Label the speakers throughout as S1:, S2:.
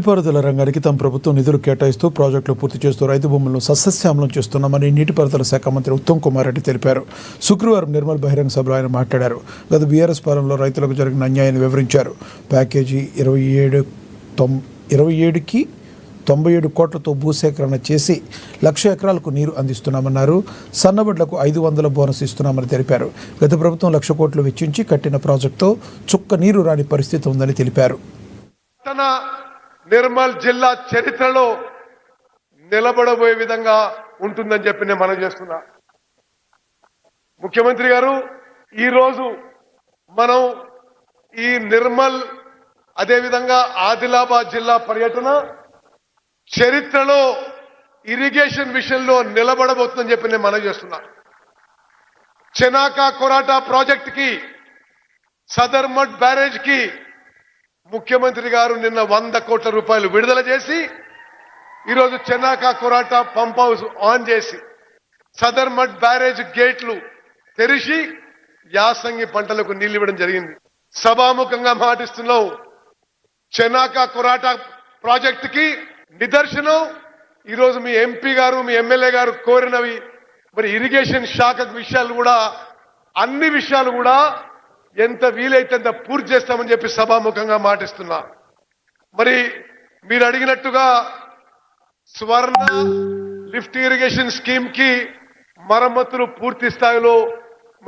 S1: నీటిపారుదల రంగానికి తమ ప్రభుత్వం నిధులు కేటాయిస్తూ ప్రాజెక్టులు పూర్తి చేస్తూ రైతు భూములను సస్యశ్యామలం చేస్తున్నామని నీటిపారుదల శాఖ మంత్రి ఉత్తమ్ కుమార్ రెడ్డి తెలిపారు. శుక్రవారం నిర్మల్ బహిరంగ సభలో ఆయన మాట్లాడారు. గత బీఆర్ఎస్ పాలనలో రైతులకు జరిగిన అన్యాయాన్ని వివరించారు. ప్యాకేజీ 27కి 97 కోట్లతో భూసేకరణ చేసి 1,00,000 ఎకరాలకు నీరు అందిస్తున్నామన్నారు. సన్నబడ్లకు 500 బోనస్ ఇస్తున్నామని తెలిపారు. గత ప్రభుత్వం 1,00,000 కోట్లు వెచ్చించి కట్టిన ప్రాజెక్టుతో చుక్క నీరు రాని పరిస్థితి ఉందని తెలిపారు.
S2: నిర్మల్ జిల్లా చరిత్రలో నిలబడబోయే విధంగా ఉంటుందని చెప్పి నేను మనం చేస్తున్నా. ముఖ్యమంత్రి గారు, ఈరోజు మనం ఈ నిర్మల్ అదేవిధంగా ఆదిలాబాద్ జిల్లా పర్యటన చరిత్రలో ఇరిగేషన్ విషయంలో నిలబడబోతుందని చెప్పి నేను మనం చేస్తున్నా. చెనాకా కొరాటా ప్రాజెక్ట్ కి, సదర్మడ్ బ్యారేజ్ కి ముఖ్యమంత్రి గారు నిన్న 100 కోట్ల రూపాయలు విడుదల చేసి ఈరోజు Chanaka Korata pump house on చేసి సదర్మడ్ బ్యారేజ్ గేట్లు తెరిచి యాసంగి పంటలకు నీళ్లు ఇవ్వడం జరిగింది. సభాముఖంగా మాటిస్తున్నాం. చెనాకా కొరాటా ప్రాజెక్ట్ కి నిదర్శనం ఈరోజు మీ ఎంపీ గారు, మీ ఎమ్మెల్యే గారు కోరినవి మరి ఇరిగేషన్ శాఖ విషయాలు కూడా, అన్ని విషయాలు కూడా ఎంత వీలైతే అంత పూర్తి చేస్తామని చెప్పి సభాముఖంగా మాటిస్తున్నా. మరి మీరు అడిగినట్టుగా స్వర్ణ లిఫ్ట్ ఇరిగేషన్ స్కీమ్ కి మరమ్మతులు పూర్తి స్థాయిలో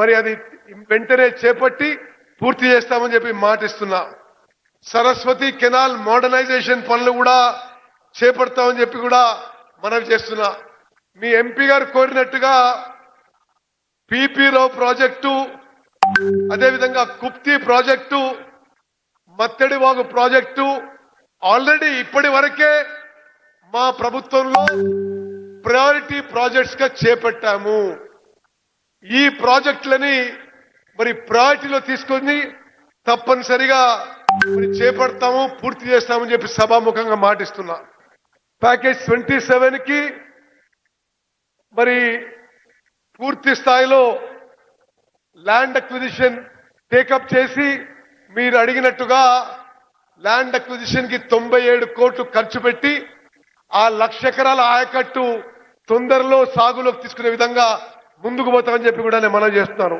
S2: మరి అది వెంటనే చేపట్టి పూర్తి చేస్తామని చెప్పి మాటిస్తున్నా. సరస్వతి కెనాల్ మోడర్నైజేషన్ పనులు కూడా చేపడతామని చెప్పి కూడా మనవి చేస్తున్నా. మీ ఎంపీ గారు కోరినట్టుగా పిపి రావు ప్రాజెక్టు, అదేవిధంగా కుప్తి ప్రాజెక్టు, మత్తడివాగు ప్రాజెక్టు ఆల్రెడీ ఇప్పటి వరకే మా ప్రభుత్వంలో ప్రయారిటీ ప్రాజెక్ట్స్ గా చేపట్టాము. ఈ ప్రాజెక్టులని మరి ప్రయారిటీలో తీసుకొని తప్పనిసరిగా మరి చేపడతాము, పూర్తి చేస్తామని చెప్పి సభాముఖంగా మాటిస్తున్నా. ప్యాకేజ్ 27 కి మరి పూర్తి స్థాయిలో ల్యాండ్ అక్విజిషన్ టేకప్ చేసి మీరు అడిగినట్టుగా ల్యాండ్ అక్విజిషన్ కి 97 కోట్లు ఖర్చు పెట్టి ఆ 1,00,000 ఎకరాల ఆయకట్టు తొందరలో సాగులోకి తీసుకునే విధంగా ముందుకు పోతామని చెప్పి కూడా నేను మనం చేస్తున్నాను.